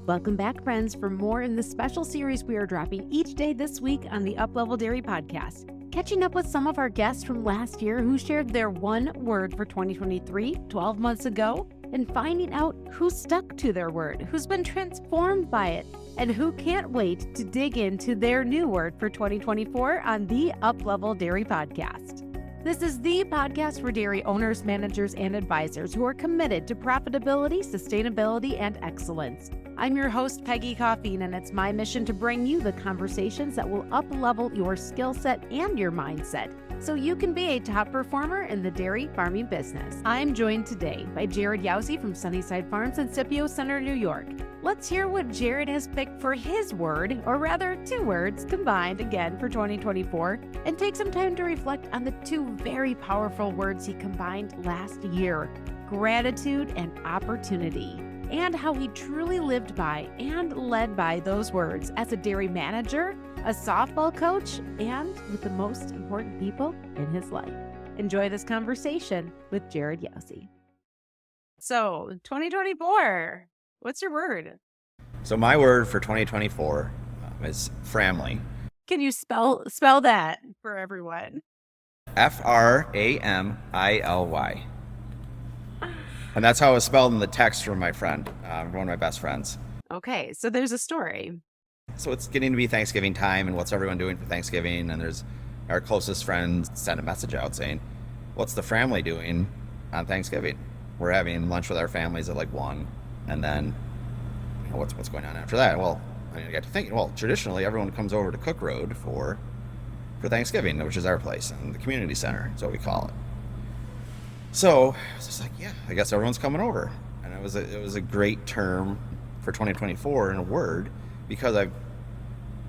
Welcome back, friends, for more in the special series we are dropping each day this week on the Up-Level Dairy podcast. Catching up with some of our guests from last year who shared their one word for 2023, 12 months ago, and finding out who stuck to their word, who's been transformed by it, and who can't wait to dig into their new word for 2024 on the Up-Level Dairy podcast. This is the podcast for dairy owners, managers, and advisors who are committed to profitability, sustainability, and excellence. I'm your host, Peggy Coffeen, and it's my mission to bring you the conversations that will up-level your skill set and your mindset so you can be a top performer in the dairy farming business. I'm joined today by Jared Yousey from Sunnyside Farms in Scipio Center, New York. Let's hear what Jared has picked for his word, or rather two words combined again for 2024, and take some time to reflect on the two very powerful words he combined last year, gratitude and opportunity, and how he truly lived by and led by those words as a dairy manager, a softball coach, and with the most important people in his life. Enjoy this conversation with Jared Yousey. So, 2024, what's your word? So my word for 2024 is family. Can you spell that for everyone? F-R-A-M-I-L-Y. And that's how it was spelled in the text from my friend, one of my best friends. Okay, so there's a story. So it's getting to be Thanksgiving time, and what's everyone doing for Thanksgiving? And there's our closest friends sent a message out saying, what's the family doing on Thanksgiving? We're having lunch with our families at like 1, and then what's going on after that? Well, I got to thinking, well, traditionally everyone comes over to Cook Road for Thanksgiving, which is our place, and the community center is what we call it. So I was just like, yeah, I guess everyone's coming over. And it was a great term for 2024 in a word, because I've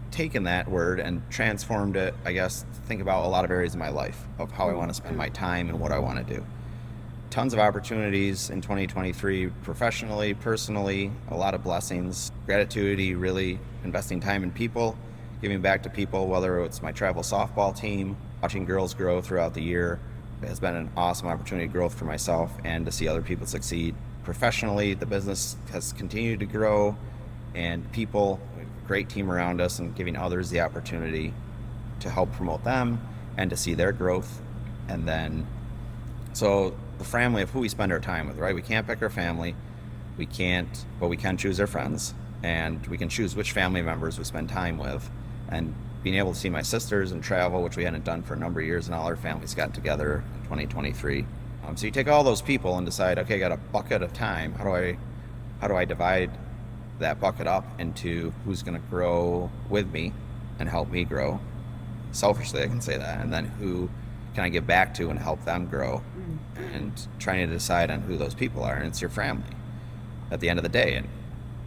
taken that word and transformed it, I guess, to think about a lot of areas of my life of how I want to spend my time and what I want to do. Tons of opportunities in 2023, professionally, personally, a lot of blessings. Grati-tunity, really investing time in people, giving back to people, whether it's my travel softball team, watching girls grow throughout the year. It has been an awesome opportunity of growth for myself and to see other people succeed. Professionally, the business has continued to grow, and people, we have a great team around us, and giving others the opportunity to help promote them and to see their growth. And then, so the family of who we spend our time with, right? We can't pick our family. We can't, but we can choose our friends, and we can choose which family members we spend time with. And being able to see my sisters and travel, which we hadn't done for a number of years, and all our families got together in 2023. So you take all those people and decide, okay, I got a bucket of time. How do I divide that bucket up into who's going to grow with me and help me grow? Selfishly, I can say that. And then who can I give back to and help them grow? And trying to decide on who those people are, and it's your family at the end of the day. And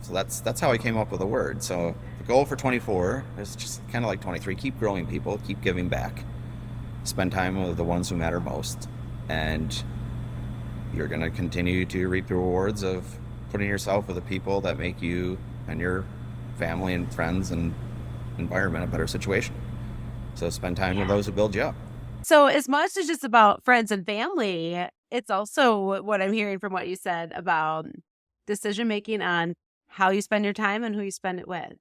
so that's how I came up with the word. So the goal for 24 is just kind of like 23, keep growing people, keep giving back, spend time with the ones who matter most, and you're going to continue to reap the rewards of putting yourself with the people that make you and your family and friends and environment a better situation. So spend time with those who build you up. So as much as just about friends and family, it's also what I'm hearing from what you said about decision-making on how you spend your time and who you spend it with.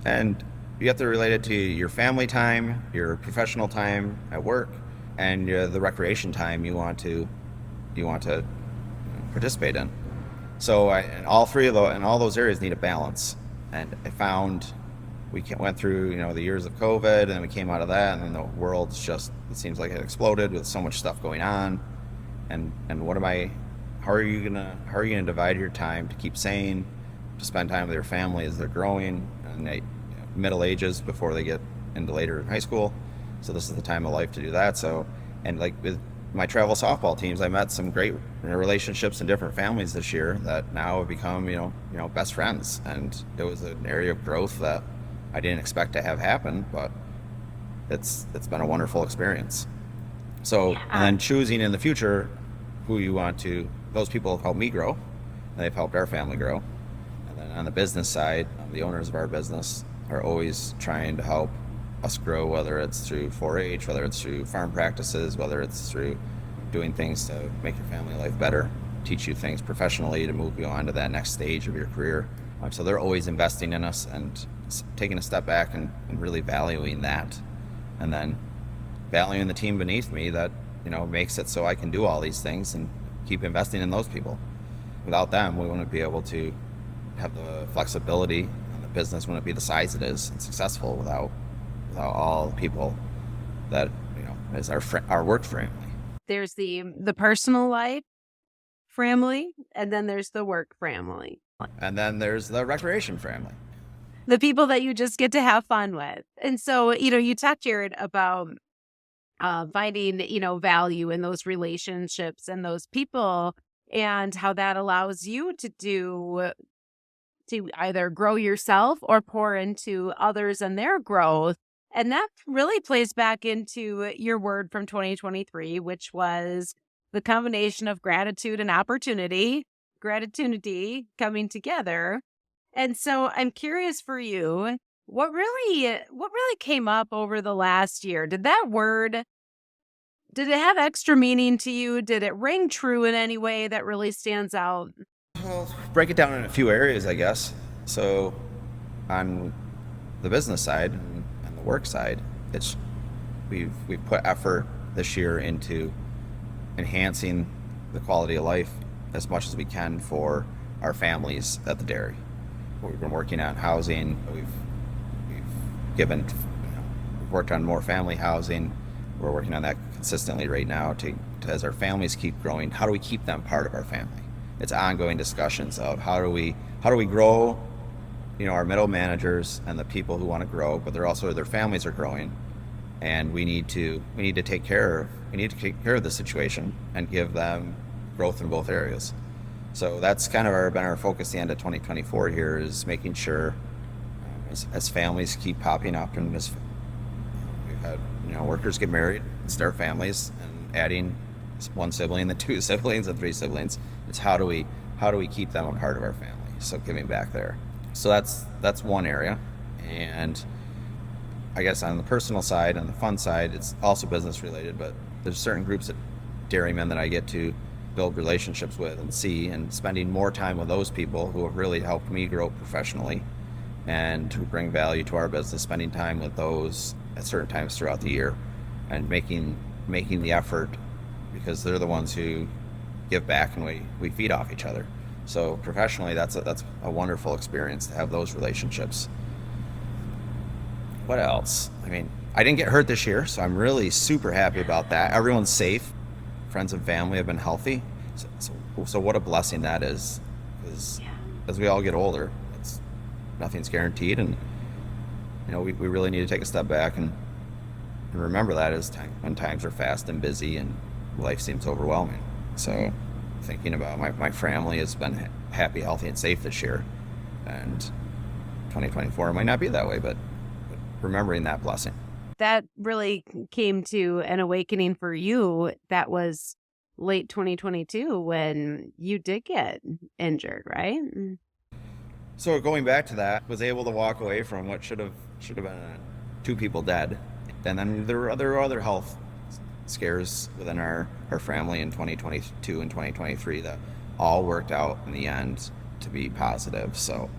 And you have to relate it to your family time, your professional time at work, and the recreation time you want to participate in. So and all those areas need a balance. And I found we went through the years of COVID, and then we came out of that, and then the world's just, it seems like it exploded with so much stuff going on. And how are you gonna divide your time to keep sane, to spend time with your family as they're growing and they middle ages before they get into later high school? So this is the time of life to do that. So, and like with my travel softball teams, I met some great relationships in different families this year that now have become best friends, and it was an area of growth that I didn't expect to have happen, but it's been a wonderful experience. So, and then choosing in the future who you want to, those people have helped me grow, and they've helped our family grow. And then on the business side, the owners of our business are always trying to help us grow, whether it's through 4-H, whether it's through farm practices, whether it's through doing things to make your family life better, teach you things professionally to move you on to that next stage of your career. So they're always investing in us and taking a step back and really valuing that, and then valuing the team beneath me that, makes it so I can do all these things and keep investing in those people. Without them, we wouldn't be able to have the flexibility, and the business wouldn't be the size it is and successful without all the people that, is our work family. There's the personal life family, and then there's the work family. And then there's the recreation family. The people that you just get to have fun with. And so, you talked, Jared, about finding, value in those relationships and those people, and how that allows you to either grow yourself or pour into others and their growth. And that really plays back into your word from 2023, which was the combination of gratitude and opportunity, grati-tunity coming together. And so I'm curious for you, what really came up over the last year? Did that word, did it have extra meaning to you? Did it ring true in any way that really stands out? Well, break it down in a few areas, I guess. So on the business side and the work side, we've put effort this year into enhancing the quality of life as much as we can for our families at the dairy. We've been working on housing. We've worked on more family housing. We're working on that consistently right now to as our families keep growing. How do we keep them part of our family? It's ongoing discussions of how do we grow, our middle managers and the people who want to grow, but their families are growing, and we need to take care of the situation and give them growth in both areas. So that's kind of been our focus the end of 2024 here, is making sure as families keep popping up, and as we've had workers get married and start families, and adding one sibling, then two siblings, and three siblings. It's how do we keep them a part of our family? So giving back there. So that's one area. And I guess on the personal side, on the fun side, it's also business related, but there's certain groups of dairymen that I get to build relationships with and see, and spending more time with those people who have really helped me grow professionally and who bring value to our business, spending time with those at certain times throughout the year, and making the effort, because they're the ones who give back and we feed off each other. So professionally, that's a wonderful experience to have those relationships. What else? I mean, I didn't get hurt this year, so I'm really super happy about that. Everyone's safe. Friends and family have been healthy. So what a blessing that is. Because as we all get older, nothing's guaranteed, and we really need to take a step back and remember that when times are fast and busy and life seems overwhelming. So thinking about my family has been happy, healthy, and safe this year, and 2024 might not be that way, but remembering that blessing. That really came to an awakening for you. That was late 2022 when you did get injured, right? So going back to that, was able to walk away from what should have been 2 people dead, and then there were other health scares within our family in 2022 and 2023 that all worked out in the end to be positive. So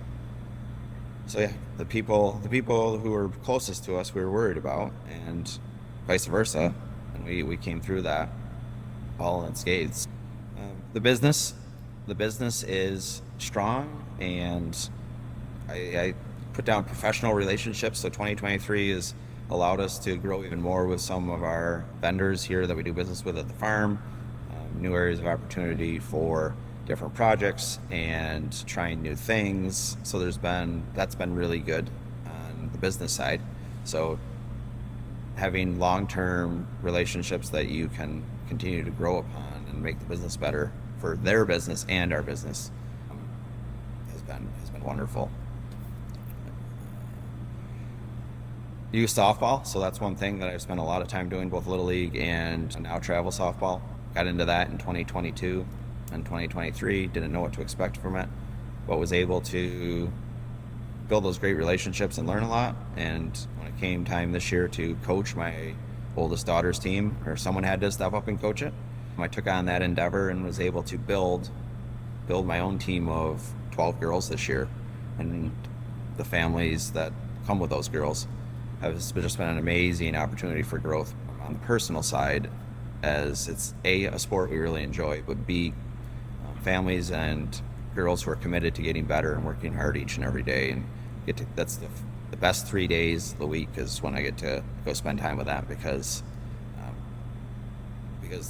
yeah, the people who were closest to us we were worried about, and vice versa, and we came through that all unscathed. The business is strong, and I put down professional relationships. So 2023 has allowed us to grow even more with some of our vendors here that we do business with at the farm, new areas of opportunity for different projects and trying new things. So that's been really good on the business side. So having long-term relationships that you can continue to grow upon and make the business better for their business and our business has been wonderful. Youth softball, so that's one thing that I've spent a lot of time doing, both Little League and now travel softball. Got into that in 2022 and 2023, didn't know what to expect from it, but was able to build those great relationships and learn a lot. And when it came time this year to coach my oldest daughter's team, or someone had to step up and coach it, I took on that endeavor and was able to build my own team of 12 girls this year, and the families that come with those girls have just been an amazing opportunity for growth on the personal side, as it's a sport we really enjoy, but B, families and girls who are committed to getting better and working hard each and every day, and that's the best 3 days of the week is when I get to go spend time with them, because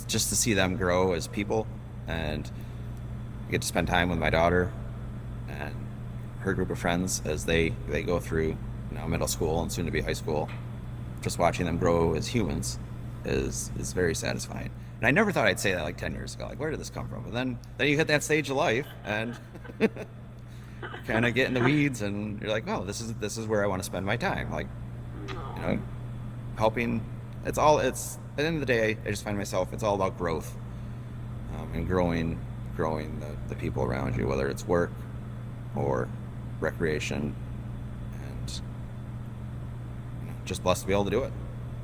just to see them grow as people, and I get to spend time with my daughter and her group of friends as they go through middle school and soon to be high school. Just watching them grow as humans is very satisfying. And I never thought I'd say that like 10 years ago. Like, where did this come from? But then you hit that stage of life and kind of get in the weeds, and you're like, oh, this is where I want to spend my time. Like, helping. At the end of the day, I just find myself, it's all about growth, and growing the people around you, whether it's work or recreation, and just blessed to be able to do it.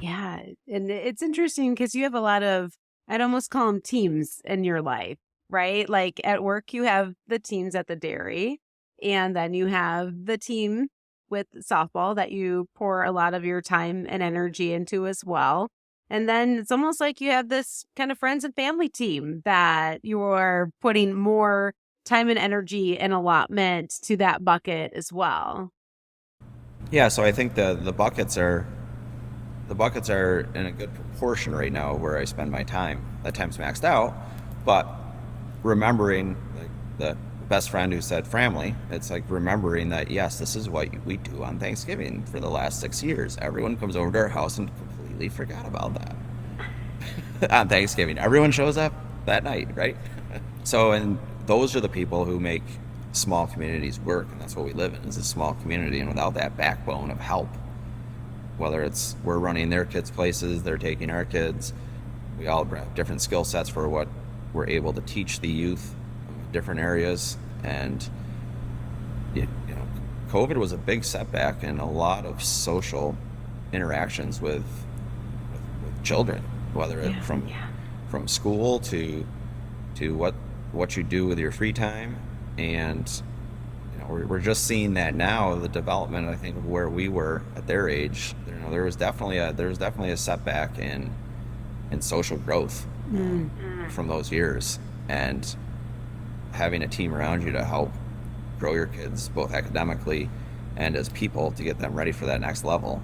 Yeah. And it's interesting because you have a lot of, I'd almost call them teams in your life, right? Like at work, you have the teams at the dairy, and then you have the team with softball that you pour a lot of your time and energy into as well. And then it's almost like you have this kind of friends and family team that you are putting more time and energy and allotment to that bucket as well. Yeah, so I think the buckets are in a good proportion right now where I spend my time. That time's maxed out, but remembering like the best friend who said family, it's like remembering that, yes, this is what we do on Thanksgiving for the last 6 years. Everyone comes over to our house and completely forgot about that. On Thanksgiving, everyone shows up that night, right? So, and those are the people who make small communities work, and that's what we live in, is a small community. And without that backbone of help, whether it's we're running their kids' places, they're taking our kids, we all have different skill sets for what we're able to teach the youth in different areas. And COVID was a big setback in a lot of social interactions with children, whether it's from school to what you do with your free time. And we're just seeing that now, the development, I think, of where we were at their age. There was definitely a setback in social growth from those years, and having a team around you to help grow your kids both academically and as people to get them ready for that next level.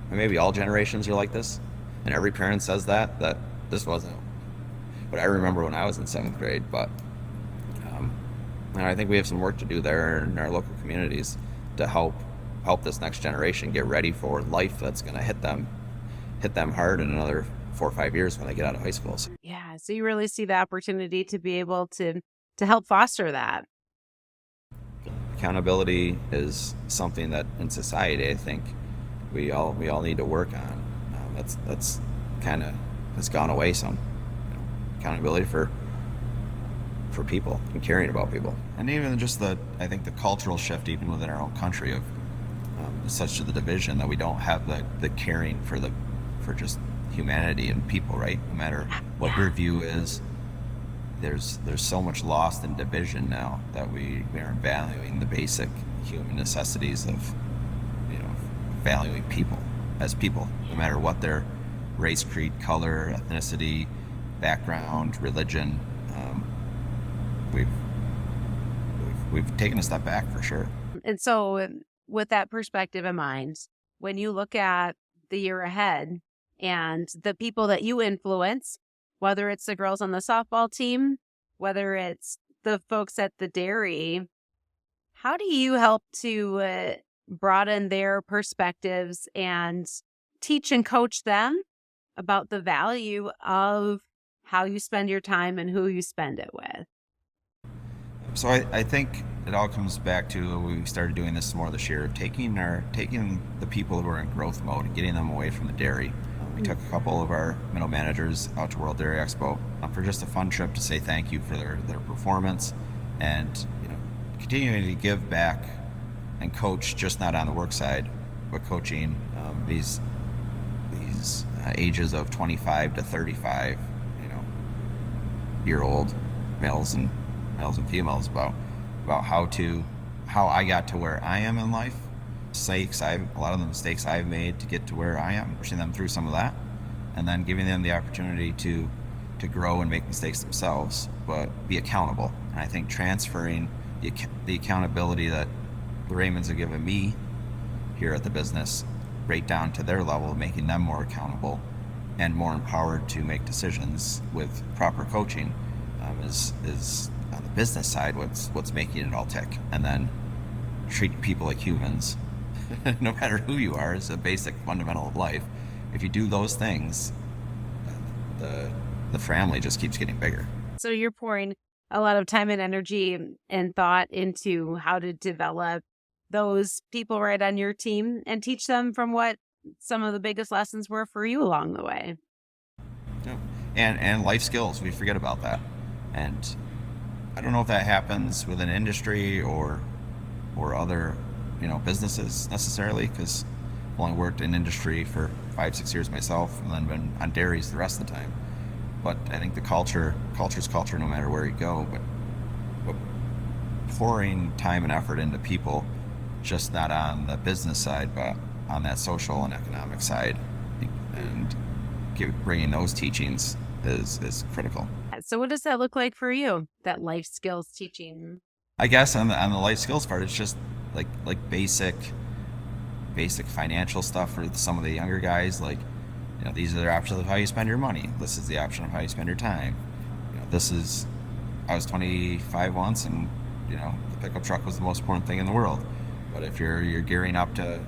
And maybe all generations are like this, and every parent says that this wasn't what I remember when I was in 7th grade, but and I think we have some work to do there in our local communities to help this next generation get ready for life that's going to hit them hard in another 4 or 5 years when they get out of high school. Yeah, so you really see the opportunity to be able to help foster that. Accountability is something that in society, I think we all need to work on. That's kind of has gone away some. Accountability for people and caring about people, and even just I think the cultural shift even within our own country of such to the division that we don't have the caring for just humanity and people, right? No matter what your view is, there's so much lost in division now that we aren't valuing the basic human necessities of valuing people as people, no matter what their race, creed, color, ethnicity, background, religion. We've taken a step back for sure. And so with that perspective in mind, when you look at the year ahead and the people that you influence, whether it's the girls on the softball team, whether it's the folks at the dairy, how do you help to broaden their perspectives and teach and coach them about the value of how you spend your time and who you spend it with? So I think it all comes back to, we started doing this more this year, taking the people who are in growth mode and getting them away from the dairy. We took a couple of our middle managers out to World Dairy Expo for just a fun trip to say thank you for their performance, and continuing to give back and coach, just not on the work side, but coaching these ages of 25 to 35 year old males and females about how how I got to where I am in life, a lot of the mistakes I've made to get to where I am, pushing them through some of that, and then giving them the opportunity to grow and make mistakes themselves, but be accountable. And I think transferring the accountability that the Raymonds have given me here at the business right down to their level, making them more accountable and more empowered to make decisions with proper coaching, is on the business side what's making it all tick. And then treat people like humans, no matter who you are, is a basic fundamental of life. If you do those things, the family just keeps getting bigger. So you're pouring a lot of time and energy and thought into how to develop those people right on your team and teach them from what some of the biggest lessons were for you along the way. Yeah. And life skills, we forget about that. And I don't know if that happens within industry or other, businesses necessarily, because I've only worked in industry for 5-6 years myself, and then been on dairies the rest of the time. But I think the culture's culture no matter where you go. But pouring time and effort into people, just not on the business side, but on that social and economic side, and bringing those teachings is critical. So what does that look like for you, that life skills teaching? I guess on the life skills part, it's just like basic financial stuff for some of the younger guys. Like, these are the options of how you spend your money. This is the option of how you spend your time. I was 25 once, and the pickup truck was the most important thing in the world. But if you're gearing up to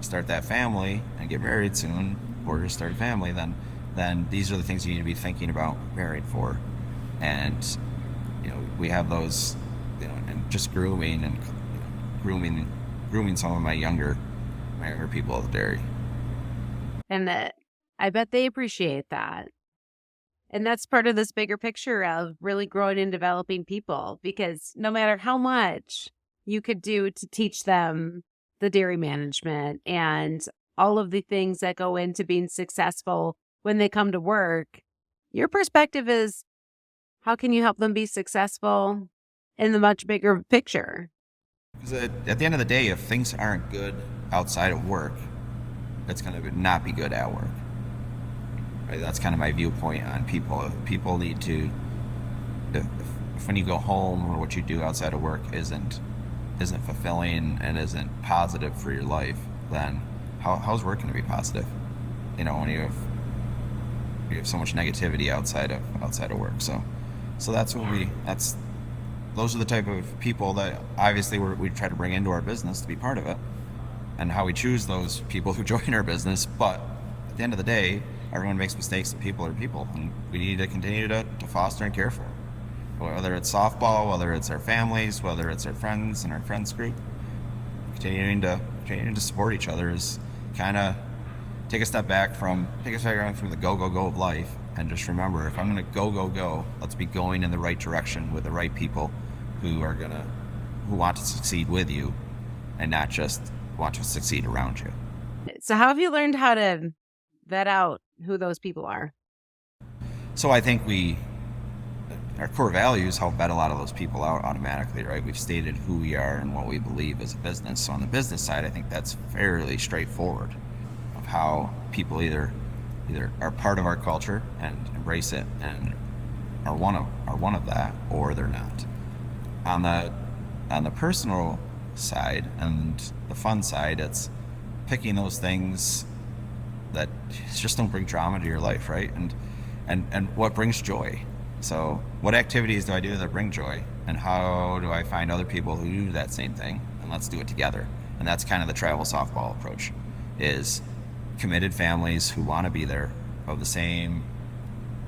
start that family and get married soon, or just start a family, then these are the things you need to be thinking about preparing for. And we have those, and just grooming some of my younger people at the dairy. And I bet they appreciate that. And that's part of this bigger picture of really growing and developing people, because no matter how much you could do to teach them the dairy management and all of the things that go into being successful when they come to work, your perspective is, how can you help them be successful in the much bigger picture? Because at the end of the day, if things aren't good outside of work, it's going to not be good at work. Right? That's kind of my viewpoint on people. If people need to, if when you go home or what you do outside of work isn't fulfilling and isn't positive for your life, then how's work going to be positive? When you have so much negativity outside of work. So that's those are the type of people that obviously we try to bring into our business to be part of it, and how we choose those people who join our business. But at the end of the day, everyone makes mistakes, and people are people, and we need to continue to foster and care for them. Whether it's softball, whether it's our families, whether it's our friends and our friends group, continuing to support each other is kind of take a step back from the go of life, and just remember, if I'm going to go, let's be going in the right direction with the right people who want to succeed with you, and not just want to succeed around you. So how have you learned how to vet out who those people are? So I think our core values help vet a lot of those people out automatically, right? We've stated who we are and what we believe as a business. So on the business side, I think that's fairly straightforward, of how people either are part of our culture and embrace it and are one of that, or they're not. On the personal side and the fun side, it's picking those things that just don't bring drama to your life, right? And what brings joy. So what activities do I do that bring joy, and how do I find other people who do that same thing, and let's do it together. And that's kind of the travel softball approach, is committed families who want to be there, of the same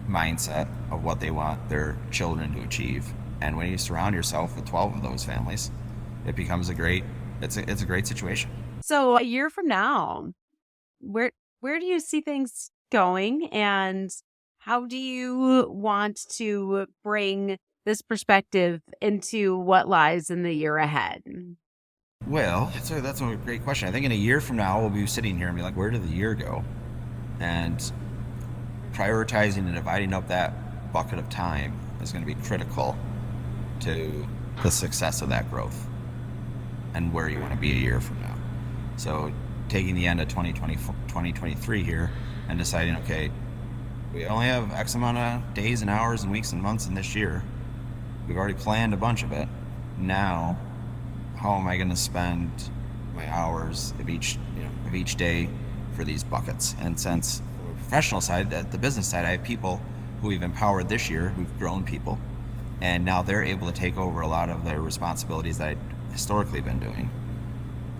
mindset of what they want their children to achieve. And when you surround yourself with 12 of those families, it becomes a great situation. So a year from now, where do you see things going, and how do you want to bring this perspective into what lies in the year ahead? Well, that's a great question. I think in a year from now, we'll be sitting here and be like, where did the year go? And prioritizing and dividing up that bucket of time is going to be critical to the success of that growth. and where you want to be a year from now. So taking the end of 2023 here and deciding, okay, we only have X amount of days and hours and weeks and months in this year. We've already planned a bunch of it. Now, how am I going to spend my hours of each day for these buckets? And since the professional side, the business side, I have people who we've empowered this year, who've grown people, and now they're able to take over a lot of the responsibilities that I'd historically been doing.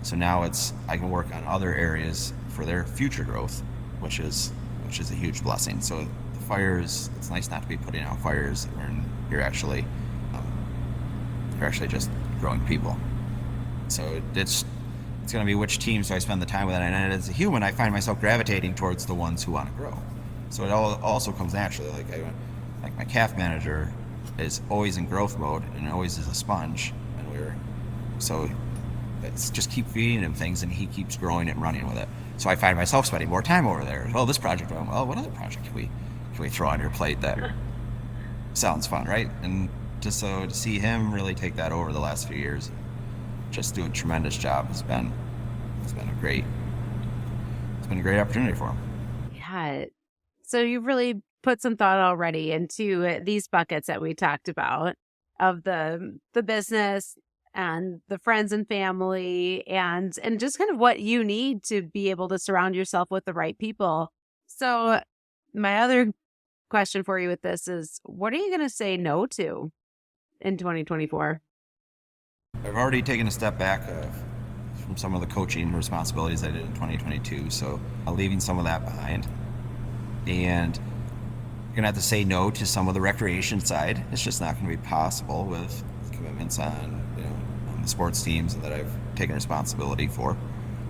So now I can work on other areas for their future growth, which is a huge blessing. So the fires, it's nice not to be putting out fires when you're actually just growing people. So it's going to be which teams do I spend the time with, and as a human, I find myself gravitating towards the ones who want to grow. So it also comes naturally. Like my calf manager is always in growth mode and always is a sponge, so it's just keep feeding him things, and he keeps growing it and running with it. So I find myself spending more time over there. Well, this project, well, what other project can we throw on your plate that sounds fun, right? And just so to see him really take that over the last few years, just do a tremendous job, has been a great opportunity for him. Yeah. So you've really put some thought already into these buckets that we talked about, of the business and the friends and family, and just kind of what you need to be able to surround yourself with the right people. So my other question for you with this is, what are you going to say no to in 2024? I've already taken a step back from some of the coaching responsibilities I did in 2022, so I'm leaving some of that behind. And you're going to have to say no to some of the recreation side. It's just not going to be possible with commitments on the sports teams that I've taken responsibility for.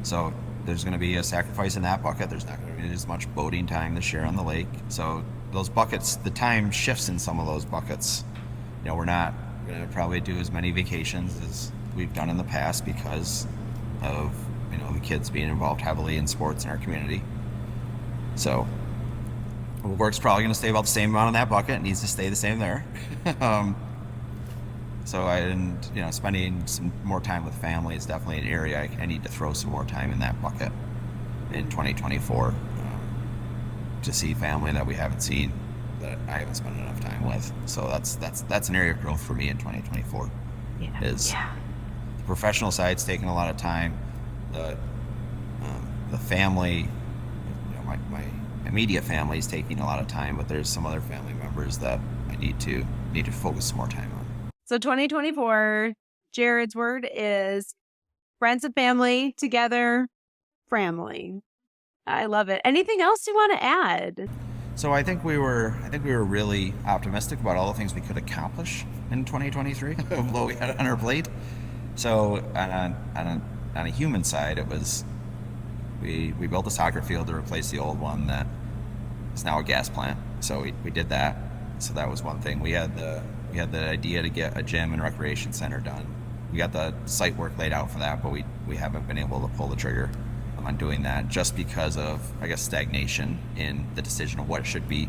So there's going to be a sacrifice in that bucket. There's not going to be as much boating time this year on the lake. So those buckets, the time shifts in some of those buckets. We're not going to probably do as many vacations as we've done in the past because of the kids being involved heavily in sports in our community. So work's probably going to stay about the same amount in that bucket. It needs to stay the same there. Spending some more time with family is definitely an area I need to throw some more time in that bucket in 2024 to see family that we haven't seen, that I haven't spent enough time with. So that's an area of growth for me in 2024. The professional side's taking a lot of time. The family, my immediate family is taking a lot of time, but there's some other family members that I need to focus some more time on. So 2024, Jared's word is friends and family together, family. I love it. Anything else you want to add? So I think we were really optimistic about all the things we could accomplish in 2023, although we had on our plate. So on a human side, it was we built a soccer field to replace the old one that is now a gas plant. So we did that. So that was one thing. We had the idea to get a gym and recreation center done. We got the site work laid out for that, but we haven't been able to pull the trigger on doing that just because of, I guess, stagnation in the decision of what it should be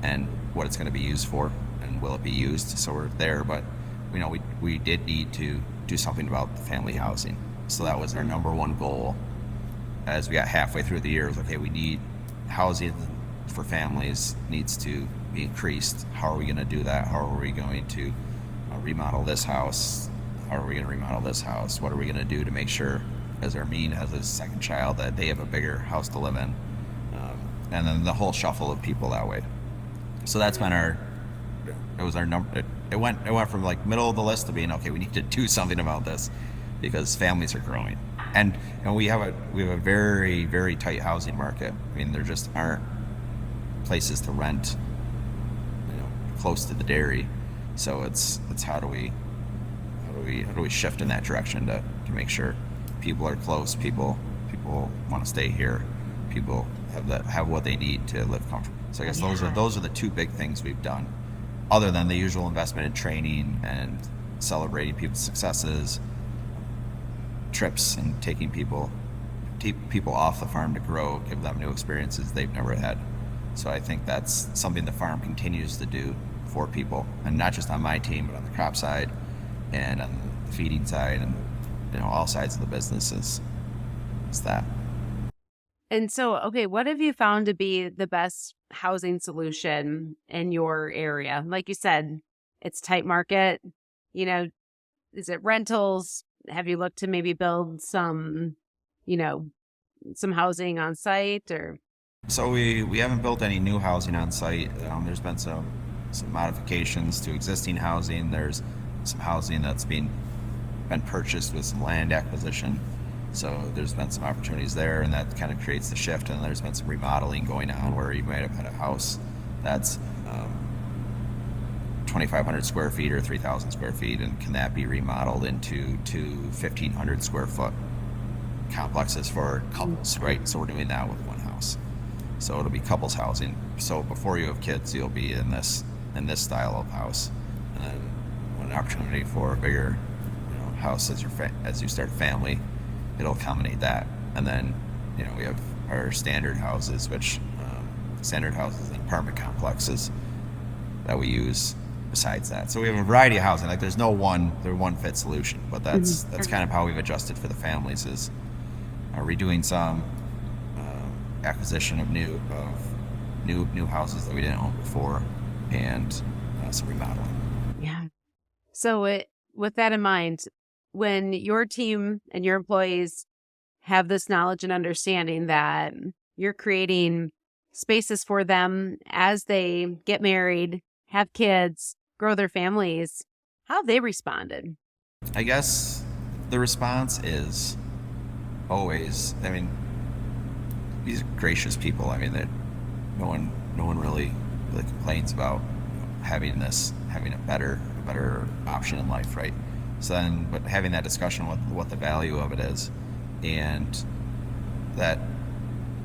and what it's going to be used for and will it be used. So we're there, but we did need to do something about the family housing. So that was our number one goal as we got halfway through the year. It was, okay, we need housing for families needs to be increased. How are we going to do that? How are we going to remodel this house? How are we going to remodel this house? What are we going to do to make sure, as Armin has a second child, that they have a bigger house to live in? And then the whole shuffle of people that way. So that's been our number. It went from like middle of the list to being, okay, we need to do something about this because families are growing. And we have a very, very tight housing market. I mean, there just aren't places to rent close to the dairy. So it's how do we shift in that direction to make sure people are close, people want to stay here, people have what they need to live comfortably. So I guess those are the two big things we've done, other than the usual investment in training and celebrating people's successes, trips, and taking people off the farm to grow, give them new experiences they've never had. So I think that's something the farm continues to do for people, and not just on my team, but on the crop side and on the feeding side, and all sides of the business is that. And so, okay, what have you found to be the best housing solution in your area? Like you said, it's tight market, is it rentals? Have you looked to maybe build some housing on site or? So we haven't built any new housing on site. There's been some modifications to existing housing. There's some housing that's been purchased with some land acquisition. So there's been some opportunities there, and that kind of creates the shift. And there's been some remodeling going on where you might have had a house that's 2,500 square feet or 3,000 square feet, and can that be remodeled into two 1,500 square foot complexes for couples, right? So we're doing that with one house. So it'll be couples housing. So before you have kids, you'll be in this style of house, and then an opportunity for a bigger house as you start a family, it'll accommodate that. And then we have our standard houses, which standard houses and apartment complexes that we use besides that. So we have a variety of housing. Like there's no one fit solution, but that's kind of how we've adjusted for the families. Is redoing some acquisition of new houses that we didn't own before, and some remodeling. Yeah. So with that in mind, when your team and your employees have this knowledge and understanding that you're creating spaces for them as they get married, have kids, grow their families, how have they responded? I guess the response is always, these are gracious people. That no one really complains about having a better option in life, right? So then, but having that discussion what the value of it is, and that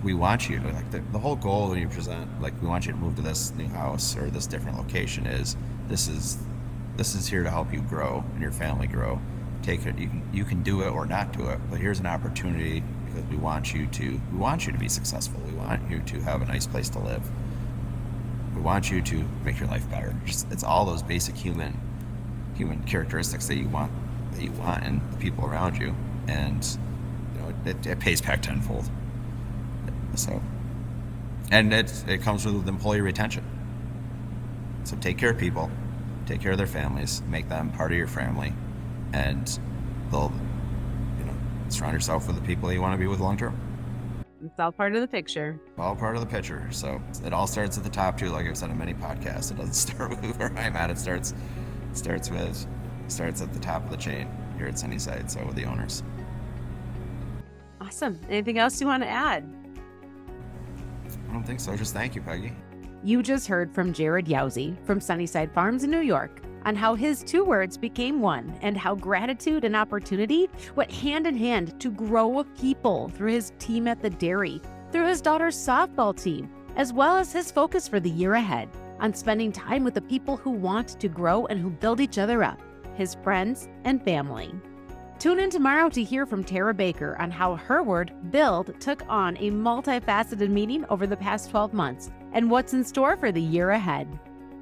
we want you to, the whole goal when you present, we want you to move to this new house or this different location is this is here to help you grow and your family grow. Take it. You can do it or not do it, but here's an opportunity because we want you to be successful. We want you to have a nice place to live. We want you to make your life better. It's all those basic human characteristics that you want in the people around you, and it pays back tenfold. So, and it comes with employee retention. So take care of people, take care of their families, make them part of your family, and they'll surround yourself with the people that you want to be with long term. It's all part of the picture. All part of the picture. So it all starts at the top too. Like I've said in many podcasts, it doesn't start with where I'm at. It starts at the top of the chain here at Sunnyside. So with the owners. Awesome. Anything else you want to add? I don't think so. Just thank you, Peggy. You just heard from Jared Yousey from Sunnyside Farms in New York on how his two words became one and how gratitude and opportunity went hand in hand to grow people through his team at the dairy, through his daughter's softball team, as well as his focus for the year ahead on spending time with the people who want to grow and who build each other up, his friends and family. Tune in tomorrow to hear from Tara Baker on how her word, build, took on a multifaceted meaning over the past 12 months and what's in store for the year ahead.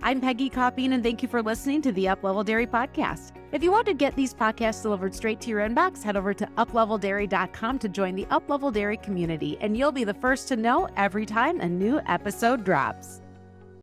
I'm Peggy Copping, and thank you for listening to the Uplevel Dairy Podcast. If you want to get these podcasts delivered straight to your inbox, head over to upleveldairy.com to join the Uplevel Dairy community, and you'll be the first to know every time a new episode drops.